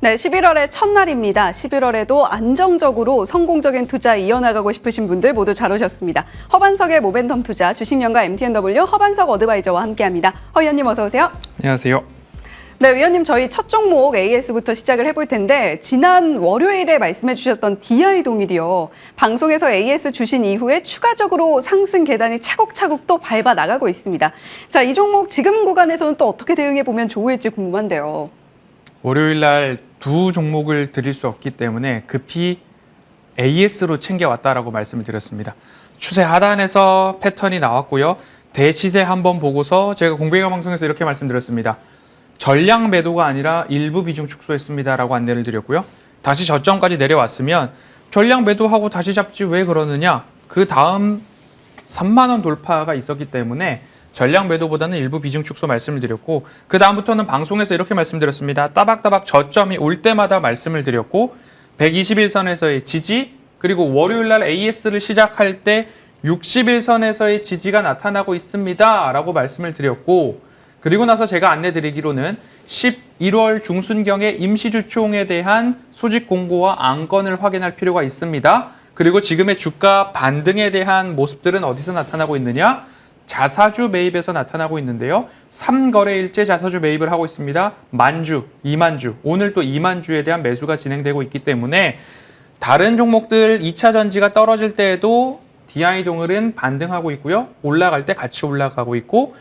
네, 11월의 첫날입니다. 11월에도 안정적으로 성공적인 투자 이어나가고 싶으신 분들 모두 잘 오셨습니다. 허반석의 모멘텀 투자 주식연가 MTNW 허반석 어드바이저와 함께합니다. 허 의원님 어서 오세요. 안녕하세요. 네, 위원님 저희 첫 종목 AS부터 시작을 해볼 텐데 지난 월요일에 말씀해 주셨던 DI 동일이요. 방송에서 AS 주신 이후에 추가적으로 상승 계단이 차곡차곡 또 밟아 나가고 있습니다. 자, 이 종목 지금 구간에서는 또 어떻게 대응해 보면 좋을지 궁금한데요. 월요일 날 두 종목을 드릴 수 없기 때문에 급히 AS로 챙겨왔다라고 말씀을 드렸습니다. 추세 하단에서 패턴이 나왔고요. 대시세 한번 보고서 제가 공개가 방송에서 이렇게 말씀드렸습니다. 전량 매도가 아니라 일부 비중 축소했습니다라고 안내를 드렸고요. 다시 저점까지 내려왔으면 전량 매도하고 다시 잡지 왜 그러느냐. 그 다음 3만 원 돌파가 있었기 때문에 전량 매도보다는 일부 비중 축소 말씀을 드렸고 그 다음부터는 방송에서 이렇게 말씀드렸습니다. 따박따박 저점이 올 때마다 말씀을 드렸고 121선에서의 지지 그리고 월요일날 AS를 시작할 때 61선에서의 지지가 나타나고 있습니다. 라고 말씀을 드렸고 그리고 나서 제가 안내드리기로는 11월 중순경에 임시주총에 대한 소집 공고와 안건을 확인할 필요가 있습니다. 그리고 지금의 주가 반등에 대한 모습들은 어디서 나타나고 있느냐? 자사주 매입에서 나타나고 있는데요. 3거래일째 자사주 매입을 하고 있습니다. 만주, 2만주, 오늘 또 2만주에 대한 매수가 진행되고 있기 때문에 다른 종목들 2차 전지가 떨어질 때에도 DI 동일은 반등하고 있고요. 올라갈 때 같이 올라가고 있고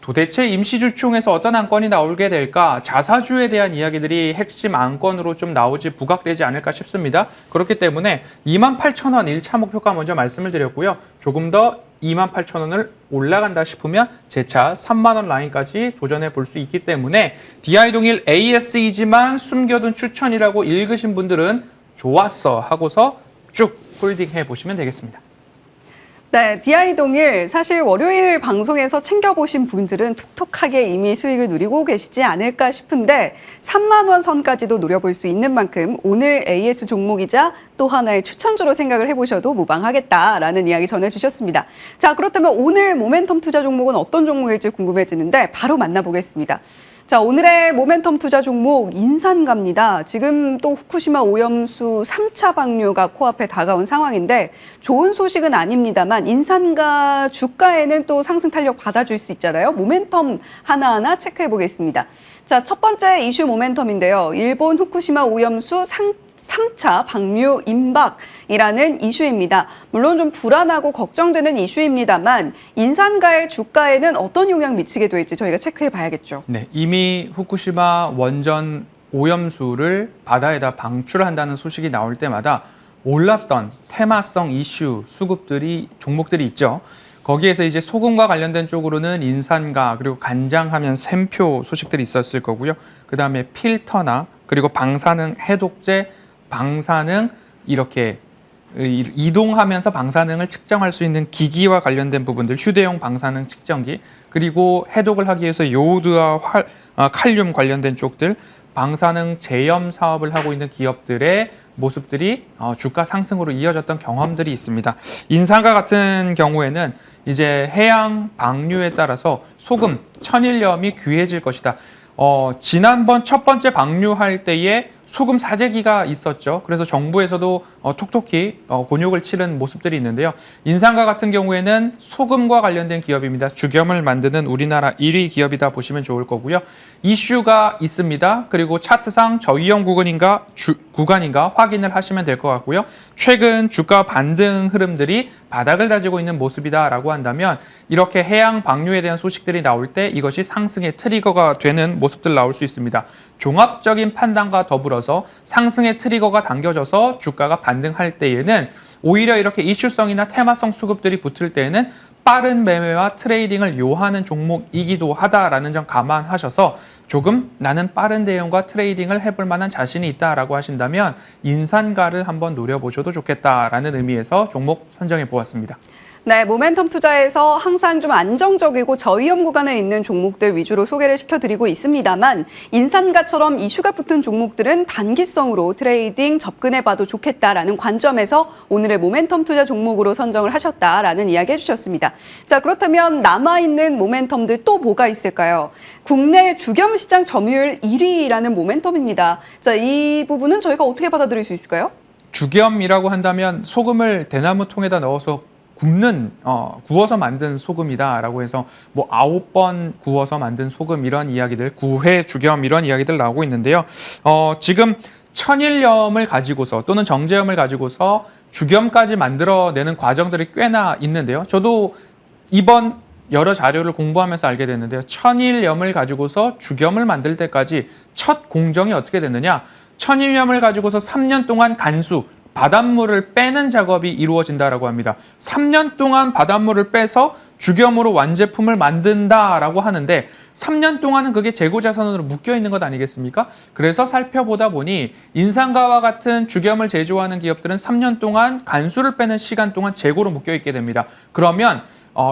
도대체 임시주총에서 어떤 안건이 나오게 될까? 자사주에 대한 이야기들이 핵심 안건으로 좀 나오지 부각되지 않을까 싶습니다. 그렇기 때문에 28,000원 1차 목표가 먼저 말씀을 드렸고요. 조금 더 28,000원을 올라간다 싶으면 재차 3만 원 라인까지 도전해 볼 수 있기 때문에 DI 동일 AS이지만 숨겨둔 추천이라고 읽으신 분들은 좋았어 하고서 쭉 홀딩해 보시면 되겠습니다. 네, DI 동일 사실 월요일 방송에서 챙겨보신 분들은 톡톡하게 이미 수익을 누리고 계시지 않을까 싶은데 3만 원 선까지도 노려볼 수 있는 만큼 오늘 AS 종목이자 또 하나의 추천주로 생각을 해보셔도 무방하겠다라는 이야기 전해주셨습니다. 자, 그렇다면 오늘 모멘텀 투자 종목은 어떤 종목일지 궁금해지는데 바로 만나보겠습니다. 자, 오늘의 모멘텀 투자 종목 인산가입니다. 지금 또 후쿠시마 오염수 3차 방류가 코앞에 다가온 상황인데 좋은 소식은 아닙니다만 인산가 주가에는 또 상승 탄력 받아줄 수 있잖아요. 모멘텀 하나하나 체크해 보겠습니다. 자, 첫 번째 이슈 모멘텀인데요. 일본 후쿠시마 오염수 3차 방류 임박이라는 이슈입니다. 물론 좀 불안하고 걱정되는 이슈입니다만 인산가의 주가에는 어떤 영향 미치게 될지 저희가 체크해 봐야겠죠. 네, 이미 후쿠시마 원전 오염수를 바다에다 방출한다는 소식이 나올 때마다 올랐던 테마성 이슈 수급들이 종목들이 있죠. 거기에서 이제 소금과 관련된 쪽으로는 인산가 그리고 간장하면 샘표 소식들이 있었을 거고요. 그 다음에 필터나 그리고 방사능 해독제 방사능 이렇게 이동하면서 방사능을 측정할 수 있는 기기와 관련된 부분들 휴대용 방사능 측정기 그리고 해독을 하기 위해서 요오드와 칼륨 관련된 쪽들 방사능 제염 사업을 하고 있는 기업들의 모습들이 주가 상승으로 이어졌던 경험들이 있습니다. 인산가 같은 경우에는 이제 해양 방류에 따라서 소금, 천일염이 귀해질 것이다. 지난번 첫 번째 방류할 때에 소금 사재기가 있었죠. 그래서 정부에서도 톡톡히 곤욕을 치른 모습들이 있는데요. 인산가 같은 경우에는 소금과 관련된 기업입니다. 죽염을 만드는 우리나라 1위 기업이다 보시면 좋을 거고요. 이슈가 있습니다. 그리고 차트상 저위험 구간인가 확인을 하시면 될 것 같고요. 최근 주가 반등 흐름들이 바닥을 다지고 있는 모습이다라고 한다면 이렇게 해양 방류에 대한 소식들이 나올 때 이것이 상승의 트리거가 되는 모습들 나올 수 있습니다. 종합적인 판단과 더불어서 상승의 트리거가 당겨져서 주가가 반등할 때에는 오히려 이렇게 이슈성이나 테마성 수급들이 붙을 때에는 빠른 매매와 트레이딩을 요하는 종목이기도 하다라는 점 감안하셔서 조금 나는 빠른 대응과 트레이딩을 해볼 만한 자신이 있다라고 하신다면 인산가를 한번 노려보셔도 좋겠다라는 의미에서 종목 선정해 보았습니다. 네, 모멘텀 투자에서 항상 좀 안정적이고 저위험 구간에 있는 종목들 위주로 소개를 시켜드리고 있습니다만 인산가처럼 이슈가 붙은 종목들은 단기성으로 트레이딩 접근해봐도 좋겠다라는 관점에서 오늘의 모멘텀 투자 종목으로 선정을 하셨다라는 이야기 해주셨습니다. 자, 그렇다면 남아있는 모멘텀들 또 뭐가 있을까요? 국내 주겸 주점 시장 점유율 1위라는 모멘텀입니다. 자, 이 부분은 저희가 어떻게 받아들일 수 있을까요? 주겸이라고 한다면 소금을 대나무 통에다 넣어서 구워서 만든 소금이다라고 해서 뭐 9번 구워서 만든 소금 이런 이야기들, 구회 주겸 이런 이야기들 나오고 있는데요. 지금 천일염을 가지고서 또는 정제염을 가지고서 주겸까지 만들어내는 과정들이 꽤나 있는데요. 저도 이번 여러 자료를 공부하면서 알게 됐는데요. 천일염을 가지고서 주겸을 만들 때까지 첫 공정이 어떻게 됐느냐. 천일염을 가지고서 3년 동안 간수, 바닷물을 빼는 작업이 이루어진다라고 합니다. 3년 동안 바닷물을 빼서 주겸으로 완제품을 만든다라고 하는데 3년 동안은 그게 재고자산으로 묶여있는 것 아니겠습니까? 그래서 살펴보다 보니 인산가와 같은 주겸을 제조하는 기업들은 3년 동안 간수를 빼는 시간 동안 재고로 묶여있게 됩니다. 그러면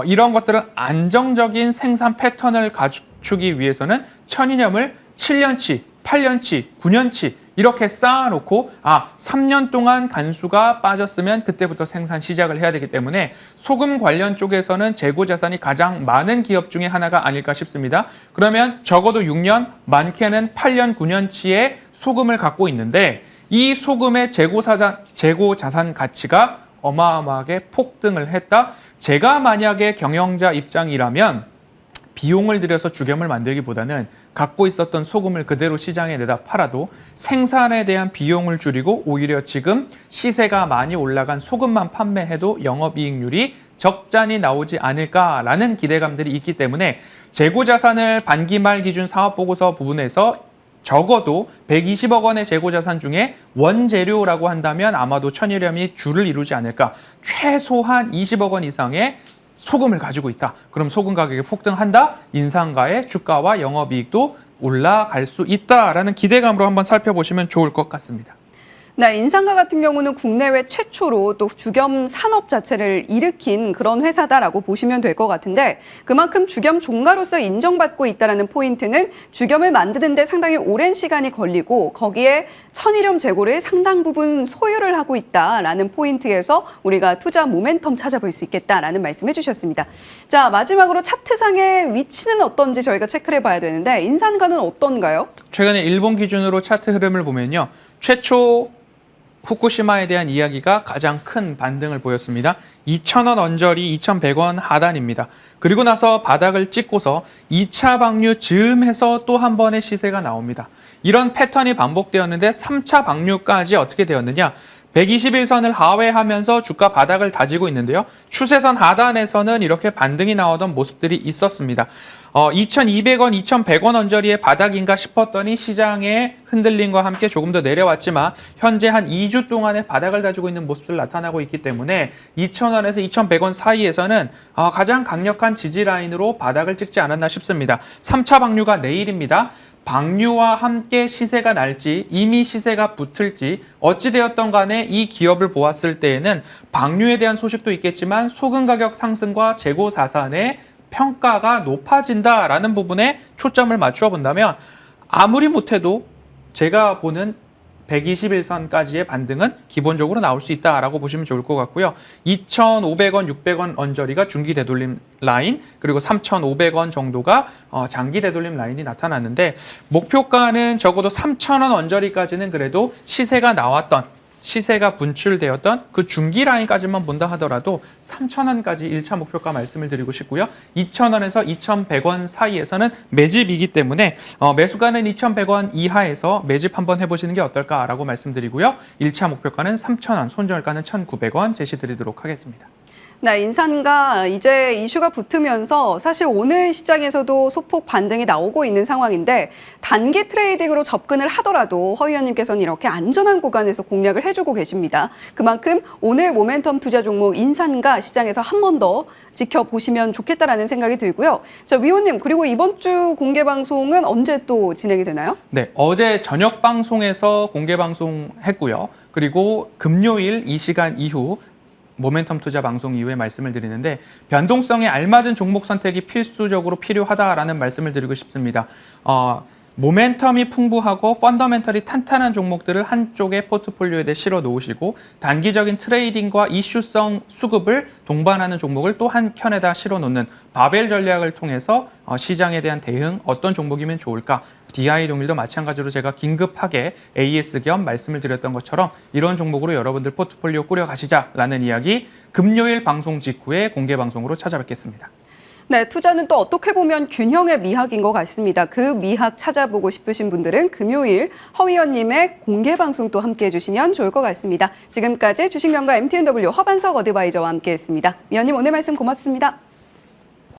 이런 것들을 안정적인 생산 패턴을 갖추기 위해서는 천일염을 7년치, 8년치, 9년치 이렇게 쌓아놓고 3년 동안 간수가 빠졌으면 그때부터 생산 시작을 해야 되기 때문에 소금 관련 쪽에서는 재고 자산이 가장 많은 기업 중에 하나가 아닐까 싶습니다. 그러면 적어도 6년, 많게는 8년, 9년치의 소금을 갖고 있는데 이 소금의 재고 자산 가치가 어마어마하게 폭등을 했다. 제가 만약에 경영자 입장이라면 비용을 들여서 주겸을 만들기보다는 갖고 있었던 소금을 그대로 시장에 내다 팔아도 생산에 대한 비용을 줄이고 오히려 지금 시세가 많이 올라간 소금만 판매해도 영업이익률이 적잖이 나오지 않을까라는 기대감들이 있기 때문에 재고자산을 반기말 기준 사업보고서 부분에서 적어도 120억 원의 재고자산 중에 원재료라고 한다면 아마도 천일염이 주를 이루지 않을까. 최소한 20억 원 이상의 소금을 가지고 있다. 그럼 소금 가격이 폭등한다. 인상가의 주가와 영업이익도 올라갈 수 있다라는 기대감으로 한번 살펴보시면 좋을 것 같습니다. 네, 인상가 같은 경우는 국내외 최초로 또 주겸 산업 자체를 일으킨 그런 회사다라고 보시면 될 것 같은데 그만큼 주겸 종가로서 인정받고 있다는 포인트는 주겸을 만드는 데 상당히 오랜 시간이 걸리고 거기에 천일염 재고를 상당 부분 소유를 하고 있다라는 포인트에서 우리가 투자 모멘텀 찾아볼 수 있겠다라는 말씀해 주셨습니다. 자, 마지막으로 차트상의 위치는 어떤지 저희가 체크를 해봐야 되는데 인산가는 어떤가요? 최근에 일본 기준으로 차트 흐름을 보면요. 최초 후쿠시마에 대한 이야기가 가장 큰 반등을 보였습니다. 2,000원 언저리 2,100원 하단입니다. 그리고 나서 바닥을 찍고서 2차 방류 즈음해서 또 한 번의 시세가 나옵니다. 이런 패턴이 반복되었는데 3차 방류까지 어떻게 되었느냐. 121선을 하회하면서 주가 바닥을 다지고 있는데요. 추세선 하단에서는 이렇게 반등이 나오던 모습들이 있었습니다. 2,200원, 2,100원 언저리의 바닥인가 싶었더니 시장의 흔들림과 함께 조금 더 내려왔지만 현재 한 2주 동안의 바닥을 다지고 있는 모습들 나타나고 있기 때문에 2,000원에서 2,100원 사이에서는 가장 강력한 지지 라인으로 바닥을 찍지 않았나 싶습니다. 3차 방류가 내일입니다. 방류와 함께 시세가 날지 이미 시세가 붙을지 어찌되었던 간에 이 기업을 보았을 때에는 방류에 대한 소식도 있겠지만 소금 가격 상승과 재고 자산의 평가가 높아진다라는 부분에 초점을 맞추어 본다면 아무리 못해도 제가 보는 121선까지의 반등은 기본적으로 나올 수 있다라고 보시면 좋을 것 같고요. 2,500원, 600원 언저리가 중기 되돌림 라인, 그리고 3,500원 정도가 장기 되돌림 라인이 나타났는데 목표가는 적어도 3,000원 언저리까지는 그래도 시세가 분출되었던 그 중기 라인까지만 본다 하더라도 3,000원까지 1차 목표가 말씀을 드리고 싶고요. 2,000원에서 2,100원 사이에서는 매집이기 때문에 매수가는 2,100원 이하에서 매집 한번 해보시는 게 어떨까라고 말씀드리고요. 1차 목표가는 3,000원, 손절가는 1,900원 제시드리도록 하겠습니다. 네, 인산가 이제 이슈가 붙으면서 사실 오늘 시장에서도 소폭 반등이 나오고 있는 상황인데 단기 트레이딩으로 접근을 하더라도 허 의원님께서는 이렇게 안전한 구간에서 공략을 해주고 계십니다. 그만큼 오늘 모멘텀 투자 종목 인산가 시장에서 한 번 더 지켜보시면 좋겠다라는 생각이 들고요. 자, 위원님, 그리고 이번 주 공개 방송은 언제 또 진행이 되나요? 네, 어제 저녁 방송에서 공개 방송했고요. 그리고 금요일 이 시간 이후 모멘텀 투자 방송 이후에 말씀을 드리는데 변동성에 알맞은 종목 선택이 필수적으로 필요하다라는 말씀을 드리고 싶습니다. 모멘텀이 풍부하고 펀더멘털이 탄탄한 종목들을 한쪽에 포트폴리오에 실어 놓으시고 단기적인 트레이딩과 이슈성 수급을 동반하는 종목을 또 한 켠에다 실어 놓는 바벨 전략을 통해서 시장에 대한 대응 어떤 종목이면 좋을까? DI 동일도 마찬가지로 제가 긴급하게 AS 겸 말씀을 드렸던 것처럼 이런 종목으로 여러분들 포트폴리오 꾸려 가시자라는 이야기 금요일 방송 직후에 공개 방송으로 찾아뵙겠습니다. 네, 투자는 또 어떻게 보면 균형의 미학인 것 같습니다. 그 미학 찾아보고 싶으신 분들은 금요일 허 위원님의 공개 방송 또 함께해 주시면 좋을 것 같습니다. 지금까지 주식명가 MTNW 허반석 어드바이저와 함께했습니다. 위원님 오늘 말씀 고맙습니다.